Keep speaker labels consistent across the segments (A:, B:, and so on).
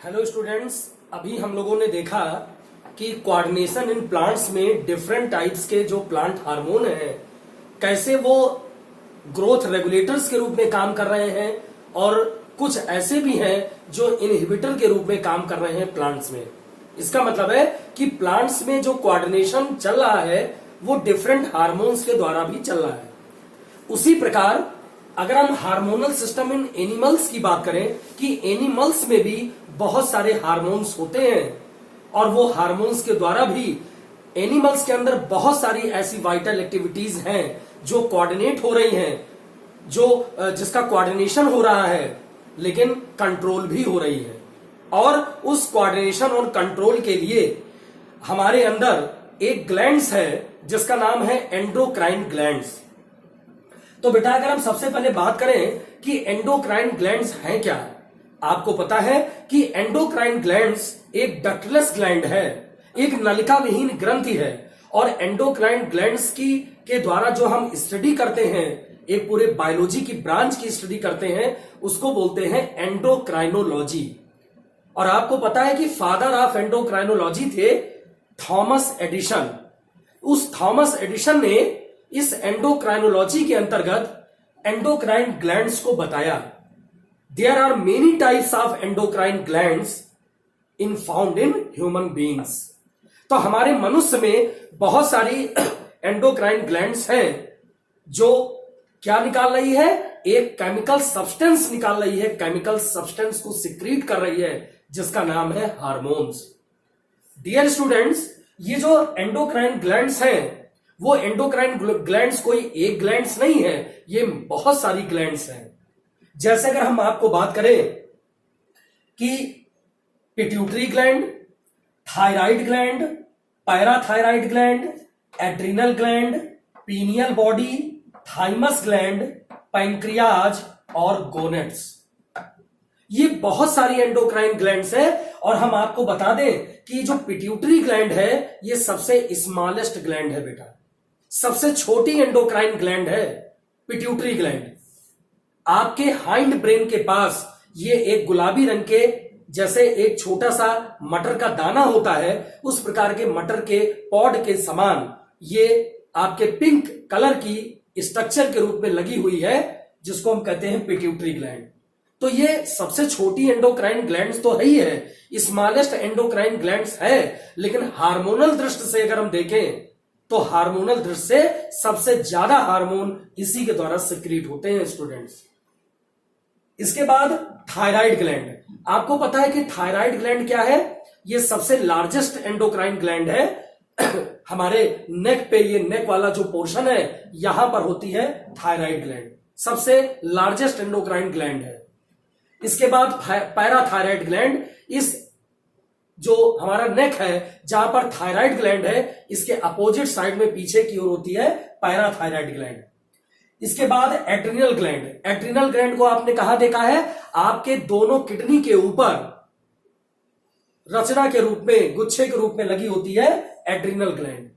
A: Hello students, अभी हम लोगों ने देखा कि कोऑर्डिनेशन इन प्लांट्स में डिफरेंट टाइप्स के जो प्लांट हार्मोन हैं कैसे वो ग्रोथ रेगुलेटर्स के रूप में काम कर रहे हैं और कुछ ऐसे भी हैं जो इनहिबिटर के रूप में काम कर रहे हैं प्लांट्स में। इसका मतलब है कि प्लांट्स में जो कोऑर्डिनेशन चल रहा है वो डिफरेंट हार्मोन्स के द्वारा भी चल रहा है। उसी प्रकार अगर हम हार्मोनल सिस्टम इन एनिमल्स की बात करें कि एनिमल्स में भी बहुत सारे हार्मोन्स होते हैं और वो हार्मोन्स के द्वारा भी एनिमल्स के अंदर बहुत सारी ऐसी वाइटल एक्टिविटीज हैं जो कोऑर्डिनेट हो रही हैं, जो जिसका कोऑर्डिनेशन हो रहा है लेकिन कंट्रोल भी हो रही है। और उस कोऑर्डिनेशन और कंट्रोल के लिए हमारे अंदर एक ग्लैंड्स है जिसका नाम है एंडोक्राइन ग्लैंड्स। तो बेटा अगर हम सबसे पहले बात करें कि एंडोक्राइन ग्लैंड्स हैं क्या, आपको पता है कि एंडोक्राइन ग्लैंड्स एक डक्टलेस ग्लैंड है, एक नलिका विहीन ग्रंथि है। और एंडोक्राइन ग्लैंड्स की के द्वारा जो हम स्टडी करते हैं, एक पूरे बायोलॉजी की ब्रांच की स्टडी करते हैं, उसको बोलते हैं एंडोक्राइनोलॉजी। और आपको पता है कि फादर ऑफ एंडोक्राइनोलॉजी थे थॉमस एडिसन। उस थॉमस एडिसन ने इस एंडोक्राइनोलॉजी के अंतर्गत एंडोक्राइन ग्लैंड्स को बताया। There are many types of endocrine glands in found in human beings. तो हमारे मनुष्य में बहुत सारी एंडोक्राइन ग्लैंड्स हैं जो क्या निकाल रही है, एक केमिकल सब्सटेंस निकाल रही है, केमिकल सब्सटेंस को सिक्रीट कर रही है जिसका नाम है हार्मोन्स। डियर स्टूडेंट्स, ये जो एंडोक्राइन ग्लैंड्स हैं वो एंडोक्राइन ग्लैंड्स कोई एक ग्लैंड्स नहीं है, ये बहुत सारी ग्लैंड्स हैं। जैसे अगर हम आपको बात करें कि pituitary gland, thyroid gland, parathyroid gland, adrenal gland, pineal body, thymus gland, pancreas और गोनेट्स, ये बहुत सारी एंडोक्राइन ग्लैंड्स है। और हम आपको बता दें कि जो पिट्यूटरी ग्लैंड है ये सबसे स्मॉलेस्ट ग्लैंड है बेटा, सबसे छोटी एंडोक्राइन ग्लैंड है पिट्यूटरी ग्लैंड। आपके हाइंड ब्रेन के पास ये एक गुलाबी रंग के जैसे एक छोटा सा मटर का दाना होता है, उस प्रकार के मटर के पॉड के समान ये आपके पिंक कलर की स्ट्रक्चर के रूप में लगी हुई है जिसको हम कहते हैं पिट्यूटरी ग्लैंड। तो ये सबसे छोटी एंडोक्राइन ग्लैंड्स तो है ही है, स्मॉलेस्ट एंडोक्राइन ग्लैंड्स है, लेकिन हार्मोनल दृष्टि से अगर हम देखें तो हार्मोनल दृष्टि से सबसे ज्यादा हार्मोन इसी के द्वारा सिक्रीट होते हैं स्टूडेंट्स। इसके बाद थायराइड ग्लैंड। आपको पता है कि थायराइड ग्लैंड क्या है, ये सबसे लार्जेस्ट एंडोक्राइन ग्लैंड है। हमारे नेक पे, ये नेक वाला जो पोर्शन है यहां पर होती है थायराइड ग्लैंड, सबसे लार्जेस्ट एंडोक्राइन ग्लैंड है। इसके बाद पैराथायराइड ग्लैंड, इस जो हमारा नेक है जहां पर थायराइड ग्लैंड है, इसके अपोजिट साइड में पीछे की ओर होती है पैराथायराइड ग्लैंड। इसके बाद एड्रिनल ग्लैंड। एड्रिनल ग्लैंड को आपने कहां देखा है, आपके दोनों किडनी के ऊपर रचना के रूप में, गुच्छे के रूप में लगी होती है एड्रिनल ग्लैंड।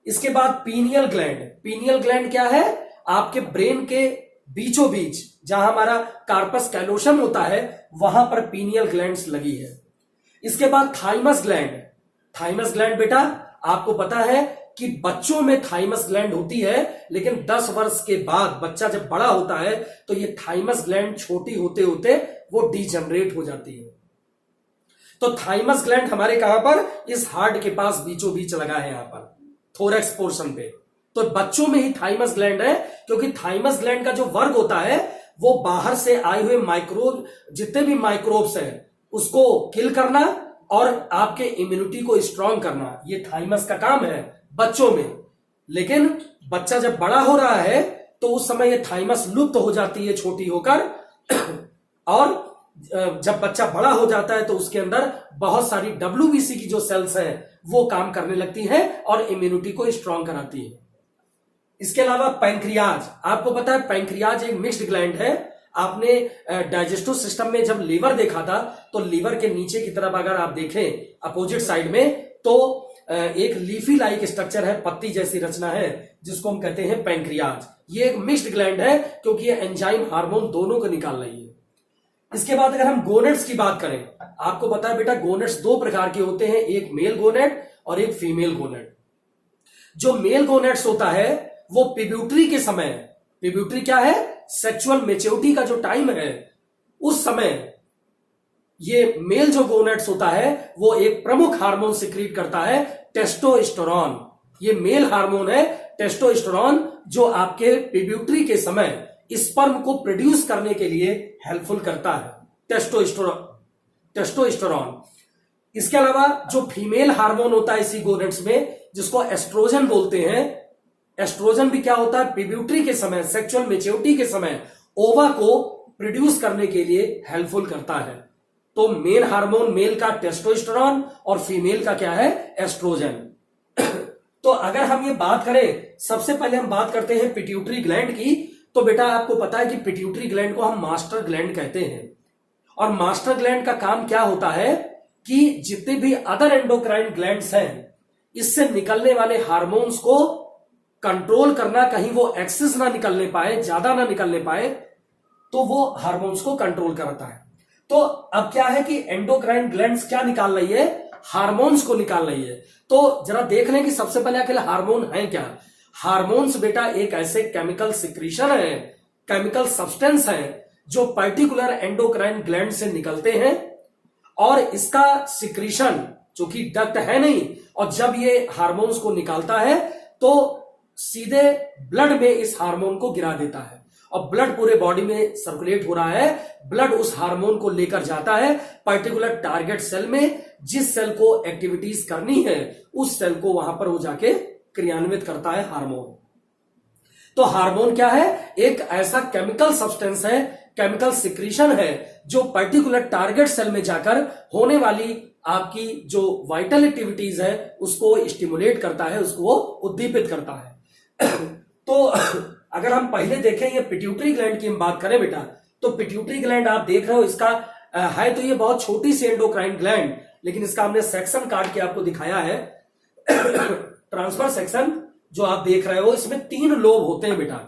A: इसके बाद पीनियल ग्लैंड। पीनियल ग्लैंड क्या है, आपके ब्रेन के बीचों बीच जहां हमारा कार्पस कैलोसम होता है वहां पर पीनियल ग्लैंड्स लगी है। इसके बाद थाइमस ग्लैंड। थाइमस ग्लैंड बेटा आपको पता है कि बच्चों में थाइमस ग्लैंड होती है, लेकिन 10 वर्ष के बाद बच्चा जब बड़ा होता है तो ये थाइमस ग्लैंड छोटी होते होते वो डिजनरेट हो जाती है। तो थाइमस ग्लैंड हमारे कहां पर, इस हार्ट के पास बीचों बीच लगा है, यहां पर थोरैक्स पोर्शन पे। तो बच्चों में ही थाइमस ग्लैंड है, क्योंकि थाइमस ग्लैंड का जो वर्क होता है वो बाहर से आए हुए माइक्रोब, जितने भी माइक्रोब्स हैं उसको किल करना और आपके इम्यूनिटी को स्ट्रांग करना, ये थाइमस का काम है बच्चों में। लेकिन बच्चा जब बड़ा हो रहा है तो उस समय ये थाइमस लुप्त हो जाती है छोटी होकर और जब बच्चा बड़ा हो जाता है तो उसके अंदर बहुत सारी WBC की जो सेल्स हैं वो काम करने लगती हैं और इम्यूनिटी को स्ट्रांग कराती है। इसके अलावा पैंक्रियाज। आपको पता है पैंक्रियाज एक मिक्स्ड ग्लैंड है। आपने डाइजेस्टिव सिस्टम में जब लीवर देखा था तो लीवर के नीचे की तरफ अगर आप देखें अपोजिट साइड में तो एक लीफी लाइक स्ट्रक्चर है, पत्ती जैसी रचना है जिसको हम कहते हैं पैंक्रियाज। ये एक मिक्स्ड ग्लैंड है क्योंकि ये एंजाइम हार्मोन दोनों को निकाल रही है। इसके बाद अगर हम गोनेट्स की बात करें आपको पता है बेटा गोनेट्स दो प्रकार के होते हैं, एक मेल गोनेट और एक फीमेल गोनेट। जो मेल गोनेट्स होता है वो पिब्यूटरी के समय, पिब्यूटरी क्या है, सेक्सुअल मेच्योरिटी का जो टाइम है उस समय ये मेल जो गोनेट्स होता है वो एक प्रमुख हार्मोन सिक्रीट करता है, टेस्टोस्टेरोन। ये मेल हार्मोन है टेस्टोस्टेरोन, जो आपके पिब्यूटरी के समय स्पर्म को प्रोड्यूस करने के लिए हेल्पफुल करता है, टेस्टोस्टेरोन। इसके अलावा जो फीमेल हार्मोन होता है इसी गोनेट्स में, जिसको एस्ट्रोजन बोलते हैं, एस्ट्रोजन भी क्या होता है, पिब्यूटरी के समय, सेक्सुअल मेच्योरिटी के समय ओवा को प्रोड्यूस करने के लिए हेल्पफुल करता है। तो मेन हार्मोन मेल का टेस्टोस्टेरोन और फीमेल का क्या है, एस्ट्रोजन। तो अगर हम ये बात करें, सबसे पहले हम बात करते हैं पिट्यूटरी ग्लैंड की। तो बेटा आपको पता है कि पिट्यूटरी ग्लैंड को हम मास्टर ग्लैंड कहते हैं, और मास्टर ग्लैंड का काम क्या होता है कि जितने भी अदर एंडोक्राइन ग्लैंड्स हैं इससे निकलने वाले हार्मोन्स को कंट्रोल करना, कहीं वो एक्सेस ना निकलने पाए, ज्यादा ना निकलने पाए, तो वो हार्मोन्स को कंट्रोल करता है। तो अब क्या है कि एंडोक्राइन ग्लैंड्स क्या निकाल रही है, हार्मोन्स को निकाल रही है। तो जरा देख लें कि सबसे पहले अकेले हार्मोन है क्या। हार्मोन्स बेटा एक ऐसे केमिकल सिक्रीशन है, केमिकल सब्सटेंस है जो पर्टिकुलर एंडोक्राइन ग्लैंड से निकलते हैं, और इसका सिक्रीशन जो कि डक्ट है नहीं, और जब ये हार्मोन्स को निकालता है तो सीधे ब्लड में इस हार्मोन को गिरा देता है, और ब्लड पूरे बॉडी में सर्कुलेट हो रहा है। ब्लड उस हार्मोन को लेकर जाता है पर्टिकुलर टारगेट सेल में, जिस सेल को एक्टिविटीज करनी है उस सेल को वहां पर वो जाके क्रियान्वित करता है हार्मोन। तो हार्मोन क्या है, एक ऐसा केमिकल सब्सटेंस है, केमिकल सिक्रीशन है जो पर्टिकुलर टारगेट सेल में जाकर होने वाली आपकी जो वाइटल एक्टिविटीज है उसको स्टिमुलेट करता है, उसको उद्दीपित करता है। तो अगर हम पहले देखें ये पिट्यूटरी ग्लैंड की हम बात करें बेटा, तो पिट्यूटरी ग्लैंड आप देख रहे हो, इसका है तो ये बहुत छोटी सी एंडोक्राइन ग्लैंड, लेकिन इसका हमने सेक्शन काट के आपको दिखाया है। ट्रांसफर सेक्शन जो आप देख रहे हो, इसमें 3 लोब होते हैं बेटा।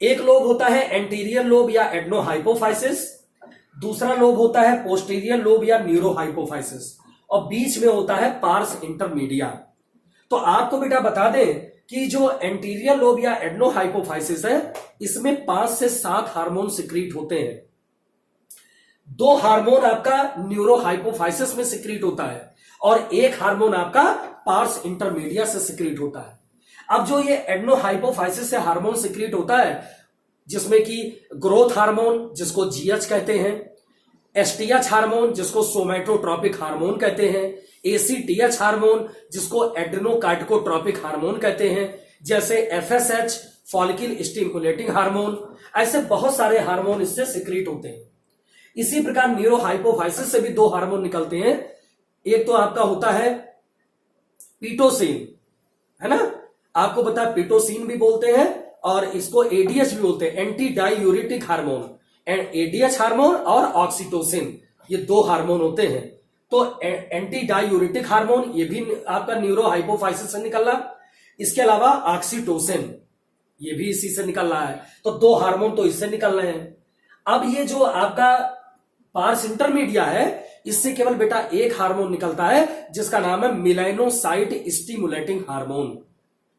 A: एक लोब होता है एंटीरियर लोब या एडनोहाइपोफाइसिस, दूसरा लोब होता है पोस्टीरियर लोब या न्यूरोहाइपोफाइसिस, और बीच में होता है पार्स इंटरमीडिया। तो आपको बेटा बता दें कि जो एंटीरियर लोब या एडनोहाइपोफाइसिस है इसमें 5 से 7 हार्मोन सिक्रीट होते हैं। 2 हार्मोन आपका न्यूरोहाइपोफाइसिस में सिक्रीट होता है और 1 हार्मोन आपका पार्स इंटरमीडिया से सिक्रीट होता है। अब जो ये एडनोहाइपोफाइसिस से हार्मोन सिक्रीट होता है, जिसमें कि ग्रोथ हार्मोन जिसको जीएच कहते हैं, एसटीएच हार्मोन जिसको सोमैटोट्रोपिक हार्मोन कहते हैं, एसीटीएच हार्मोन जिसको एड्रेनोकार्टिकोट्रोपिक हार्मोन कहते हैं, जैसे एफएसएच फॉलिकल स्टिमुलेटिंग हार्मोन, ऐसे बहुत सारे हार्मोन इससे सिक्रीट होते हैं। इसी प्रकार न्यूरोहाइपोफाइसिस से भी 2 हार्मोन निकलते हैं। एक तो आपका होता है पीटोसिन, है ना, आपको पता है पीटोसिन भी बोलते हैं और इसको एडीएच भी बोलते हैं, anti diuretic hormone. ADH hormone और ऑक्सीटोसिन, ये 2 हार्मोन होते हैं। तो एंटी डायूरेटिक हार्मोन ये भी आपका न्यूरोहाइपोफाइसिस से निकल रहा, इसके अलावा ऑक्सीटोसिन ये भी इसी से निकल रहा है। तो 2 हार्मोन तो इससे निकल रहे हैं। अब ये जो आपका पार्स इंटरमीडिया है, इससे केवल बेटा 1 हार्मोन निकलता है जिसका नाम है मेलानोसाइट स्टिमुलेटिंग हार्मोन।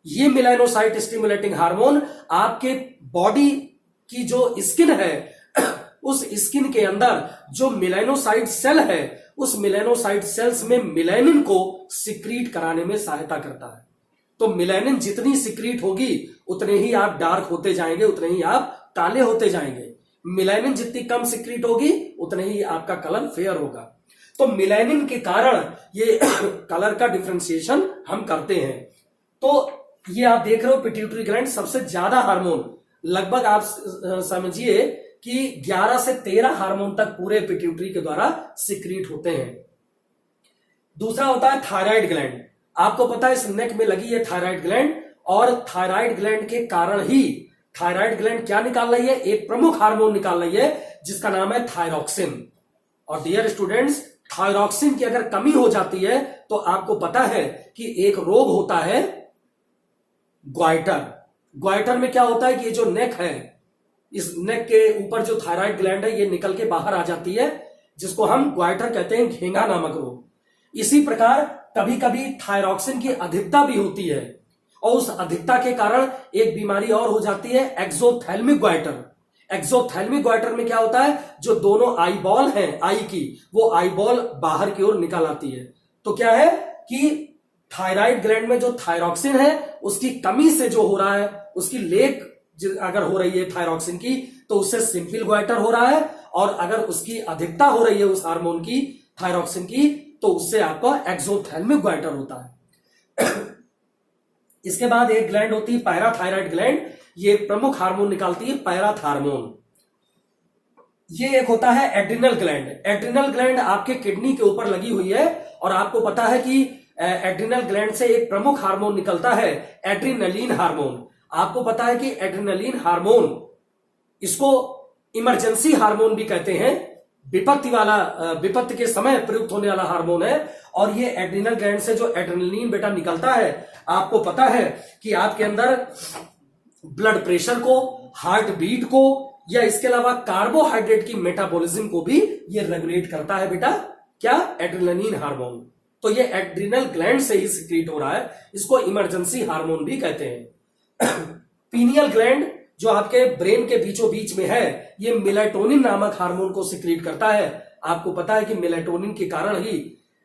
A: ये मेलानोसाइट स्टिमुलेटिंग हार्मोन आपके बॉडी की जो स्किन है उस स्किन के अंदर जो मेलानोसाइट सेल है, उस मेलानोसाइट सेल्स में मेलानिन को सिक्रीट कराने में सहायता करता है। तो मेलानिन जितनी सिक्रीट होगी उतने ही आप डार्क होते जाएंगे, उतने ही आप काले होते जाएंगे। मेलानिन जितनी कम सिक्रीट होगी उतने ही आपका कलर फेयर होगा। तो मेलानिन के कारण ये कलर का डिफरेंशिएशन हम करते हैं। तो ये आप देख रहे हो पिट्यूटरी ग्लैंड सबसे ज्यादा हार्मोन, लगभग आप समझिए कि 11 से 13 हार्मोन तक पूरे पिट्यूटरी के द्वारा सिक्रीट होते हैं। दूसरा होता है थायराइड ग्लैंड। आपको पता है इस नेक में लगी है थायराइड ग्लैंड, और थायराइड ग्लैंड के कारण ही थायराइड ग्लैंड क्या निकाल रही है, एक प्रमुख हार्मोन निकाल रही है जिसका नाम है थायरॉक्सिन। और डियर स्टूडेंट्स, थायरॉक्सिन की अगर कमी हो जाती है तो आपको पता है कि एक रोग होता है ग्वाइटर। ग्वाइटर में क्या होता है कि ये जो नेक है, इस नेक के ऊपर जो थायराइड ग्लैंड है ये निकल के बाहर आ जाती है, जिसको हम ग्वाइटर कहते हैं, घेंगा नामक रोग। इसी प्रकार कभी कभी थायरॉक्सिन की अधिकता भी होती है और उस अधिकता के कारण एक बीमारी और हो जाती है, एक्सोथैल्मिक ग्वाइटर। एक्सोथैल्मिक ग्वाइटर में क्या होता है, जो दोनों आई बॉल हैं आई की, वो आई बॉल बाहर की ओर निकल आती है। तो क्या है कि थायराइड ग्लैंड में जो थायरॉक्सिन है उसकी कमी से जो हो रहा है, उसकी लेक अगर हो रही है थायरॉक्सिन की, तो उससे सिंपल ग्वाइटर हो रहा है, और अगर उसकी अधिकता हो रही है उस हार्मोन की, थायरॉक्सिन की, तो उससे आपका एक्सोथैल्मिक ग्वाइटर होता है। इसके बाद एक ग्लैंड होती है पैराथायराइड ग्लैंड, ये प्रमुख हार्मोन निकालती है पैराथार्मोन। ये एक होता है एड्रिनल ग्लैंड। एड्रिनल ग्लैंड आपके किडनी के ऊपर लगी हुई है, और आपको पता है कि एड्रिनल ग्लैंड से एक प्रमुख हार्मोन निकलता है, एड्रिनलिन हार्मोन। आपको पता है कि एड्रिनलिन हार्मोन, इसको इमरजेंसी हार्मोन भी कहते हैं, विपत्ति के समय प्रयुक्त होने वाला हार्मोन है। और ये एड्रिनल ग्लैंड से जो एड्रिनलिन बेटा निकलता है, आपको पता है कि आपके अंदर ब्लड प्रेशर को, हार्ट बीट को, या इसके अलावा कार्बोहाइड्रेट की मेटाबॉलिज्म को भी ये रेगुलेट करता है बेटा, क्या, एड्रिनलिन हार्मोन। तो ये एड्रिनल ग्लैंड से ही सिक्रीट हो रहा है, इसको इमरजेंसी हार्मोन भी कहते हैं। पीनियल ग्लैंड जो आपके ब्रेन के बीचों बीच में है, ये मेलाटोनिन नामक हार्मोन को सिक्रीट करता है। आपको पता है कि मेलाटोनिन के कारण ही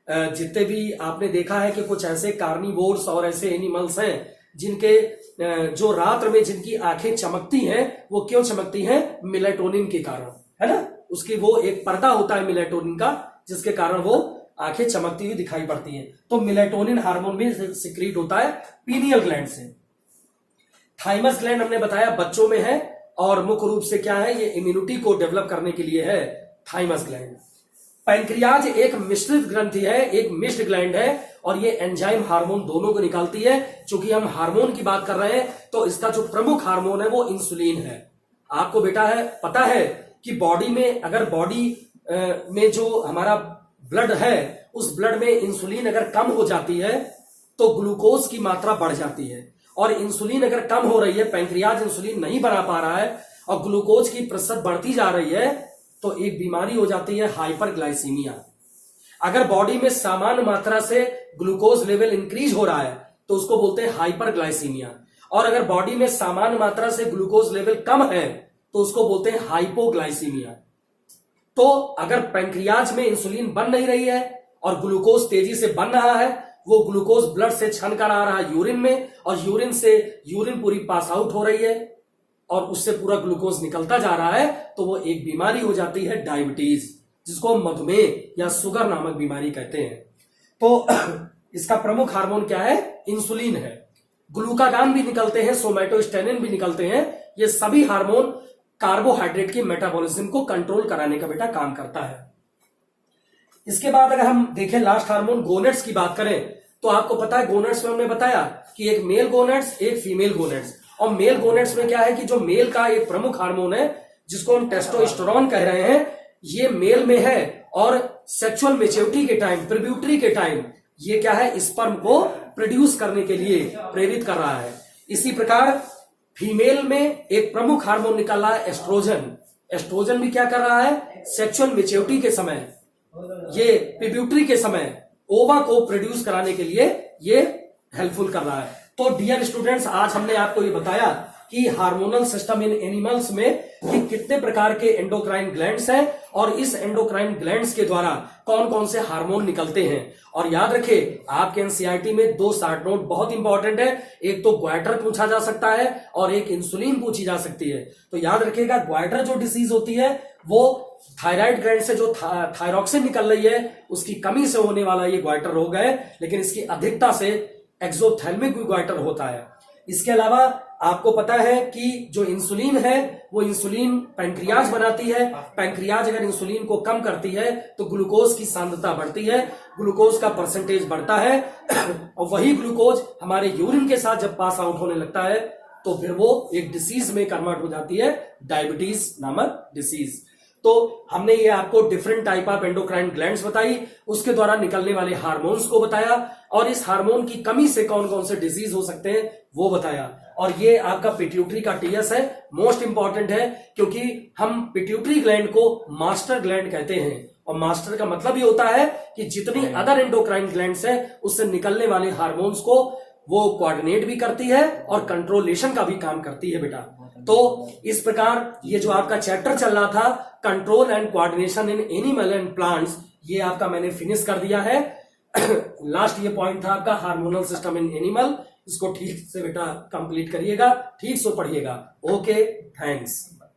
A: जितने भी आपने देखा है कि कुछ ऐसे कार्निवोर्स और ऐसे एनिमल्स हैं जिनके जो रात्र में जिनकी आंखें चमकती हैं, वो क्यों चमकती हैं, मेलाटोनिन के कारण, है ना। उसकी वो एक पर्दा होता है मेलाटोनिन का, जिसके कारण वो आंखें चमकती हुई दिखाई पड़ती हैं। तो मेलाटोनिन हार्मोन भी सिक्रीट होता है पीनियल ग्लैंड से। थाइमस ग्लैंड हमने बताया बच्चों में है, और मुख्य रूप से क्या है, ये इम्यूनिटी को डेवलप करने के लिए है थाइमस ग्लैंड। पैंक्रियाज एक मिश्रित ग्रंथि है, एक मिश्र ग्लैंड है, और ये एंजाइम हार्मोन दोनों को निकालती है। चूंकि हम हार्मोन की बात कर रहे हैं, तो इसका जो प्रमुख हार्मोन है वो इंसुलिन है। आपको बेटा है पता है कि बॉडी में, अगर बॉडी में जो हमारा ब्लड है, उस ब्लड में इंसुलिन अगर कम हो जाती है तो ग्लूकोज की मात्रा बढ़ जाती है, और इंसुलिन अगर कम हो रही है, पैंक्रियाज इंसुलिन नहीं बना पा रहा है और ग्लूकोज की प्रतिशत बढ़ती जा रही है, तो एक बीमारी हो जाती है हाइपरग्लाइसीमिया। अगर बॉडी में सामान्य मात्रा से ग्लूकोज लेवल इंक्रीज हो रहा है तो उसको बोलते हैं हाइपरग्लाइसीमिया, और अगर बॉडी में सामान्य मात्रा से ग्लूकोज लेवल कम है तो उसको बोलते हैं हाइपोग्लाइसीमिया। तो अगर पैंक्रियाज में इंसुलिन बन नहीं रही है और ग्लूकोज तेजी से बन रहा है, वो ग्लूकोज ब्लड से छन कर आ रहा है यूरिन में, और यूरिन पूरी पास आउट हो रही है और उससे पूरा ग्लूकोज निकलता जा रहा है, तो वो एक बीमारी हो जाती है डायबिटीज, जिसको मधुमेह या शुगर नामक बीमारी कहते हैं। तो इसका प्रमुख हार्मोन क्या है, इंसुलिन है। ग्लूकागान भी निकलते हैं, सोमैटोस्टेनिन भी निकलते हैं। ये सभी हार्मोन कार्बोहाइड्रेट की मेटाबॉलिज्म को कंट्रोल कराने का बेटा काम करता है। इसके बाद अगर हम देखें लास्ट हार्मोन गोनेड्स की बात करें, तो आपको पता है गोनेड्स में हमने बताया कि एक मेल गोनेड्स, एक फीमेल गोनेड्स। और मेल गोनेड्स में क्या है कि जो मेल का एक प्रमुख हार्मोन है, जिसको हम टेस्टोस्टेरोन कह रहे हैं, ये मेल में है, और सेक्सुअल मैच्योरिटी के टाइम, प्यूबर्टी के टाइम, ये क्या है, स्पर्म को प्रोड्यूस करने के लिए प्रेरित कर रहा है। इसी प्रकार फीमेल में एक प्रमुख हार्मोन निकल रहा है एस्ट्रोजन। एस्ट्रोजन भी क्या कर रहा है, सेक्सुअल मैच्योरिटी के समय, ये प्यूबर्टी के समय ओवा को प्रोड्यूस कराने के लिए ये हेल्पफुल कर रहा है। तो डियर स्टूडेंट्स, आज हमने आपको ये बताया कि हार्मोनल सिस्टम इन एनिमल्स में कि कितने प्रकार के एंडोक्राइन ग्लैंड्स हैं, और इस एंडोक्राइन ग्लैंड्स के द्वारा कौन कौन से हार्मोन निकलते हैं। और याद रखिए, आपके एनसीईआरटी में 2 शॉर्ट नोट बहुत इंपॉर्टेंट है, एक तो ग्वाइटर पूछा जा सकता है और एक इंसुलिन पूछी जा सकती है। तो याद रखिएगा, ग्वाइटर जो डिसीज होती है वो थायराइड ग्लैंड से जो थायरॉक्सिन निकल रही है, उसकी कमी से होने वाला ये ग्वाइटर रोग है, लेकिन इसकी अधिकता से एक्सोथैल्मिक ग्वाइटर होता है। इसके अलावा आपको पता है कि जो इंसुलिन है, वो इंसुलिन पैंक्रियाज बनाती है। पैंक्रियाज अगर इंसुलिन को कम करती है तो ग्लूकोज की सांद्रता बढ़ती है, ग्लूकोज का परसेंटेज बढ़ता है, और वही ग्लूकोज हमारे यूरिन के साथ जब पास आउट होने लगता है तो फिर वो एक डिसीज में कन्वर्ट हो जाती है, डायबिटीज नामक डिसीज। तो हमने ये आपको different type of endocrine glands बताई, उसके द्वारा निकलने वाले हार्मोन्स को बताया, और इस हार्मोन की कमी से कौन कौन से डिजीज हो सकते हैं वो बताया। और ये आपका पिट्यूटरी का टीएस है, मोस्ट इंपॉर्टेंट है, क्योंकि हम पिट्यूटरी ग्लैंड को मास्टर ग्लैंड कहते हैं, और मास्टर का मतलब ये होता है कि जितनी अदर एंडोक्राइन ग्लैंड्स है उससे निकलने वाले हार्मोन्स को वो कोऑर्डिनेट भी करती है और कंट्रोलेशन का भी काम करती है बेटा। तो इस प्रकार ये जो आपका चैप्टर चल रहा था control and coordination in animal and plants, ये आपका मैंने फिनिश कर दिया है। लास्ट ये पॉइंट था आपका हार्मोनल सिस्टम इन एनिमल, इसको ठीक से बेटा कंप्लीट करिएगा, ठीक से पढ़िएगा। Okay, thanks.